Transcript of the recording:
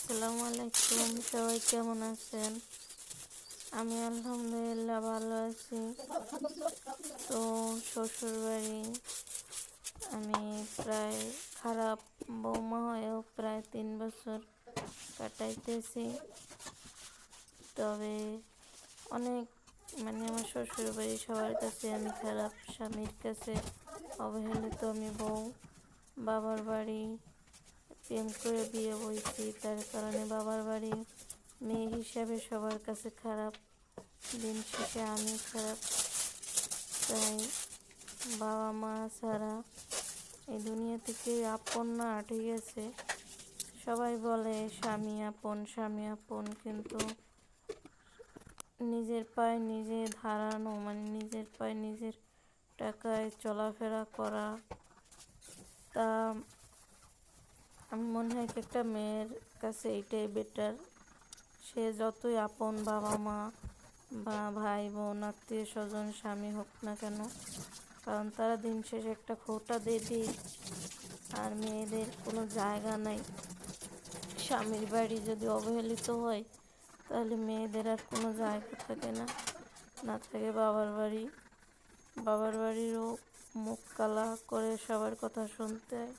আসসালামু আলাইকুম, সবাই কেমন আছেন? আমি আলহামদুলিল্লাহ ভালো আছি। তো শ্বশুর বাড়ি আমি প্রায় খারাপ বৌমা হয়েও প্রায় 3 বছর কাটাইতেছি। তবে অনেক আমার শ্বশুর বাড়ি সবার কাছে আমি খারাপ, স্বামীর কাছে অবহেলিত আমি বউ। বাবার বাড়ি প্রেম করে বিয়ে হয়েছি, তার কারণে বাবার বাড়ি মেয়ে হিসাবে সবার কাছে খারাপ। দিন শেষে আমি খারাপ। তাই বাবা মা ছাড়া এই দুনিয়া থেকে আপন না, ঠিক আছে? সবাই বলে স্বামী আপন, স্বামী আপন, কিন্তু নিজের পায়ে নিজে দাঁড়ানো, নিজের পায়ে নিজের টাকায় চলাফেরা করা, তা আমি মনে হয় কি একটা মেয়ের কাছে এইটাই বেটার। সে যতই আপন বাবা মা বা ভাই বোন আত্মীয় স্বজন স্বামী হোক না কেন, কারণ তারা দিন শেষে একটা খোঁটা দেবে। আর মেয়েদের কোনো জায়গা নাই। স্বামীর বাড়ি যদি অবহেলিত হয় তাহলে মেয়েদের আর কোনো জায়গা থাকে না, না থাকে বাবার বাড়ি। বাবার বাড়িরও মুখ কালা করে সবার কথা শুনতে হয়।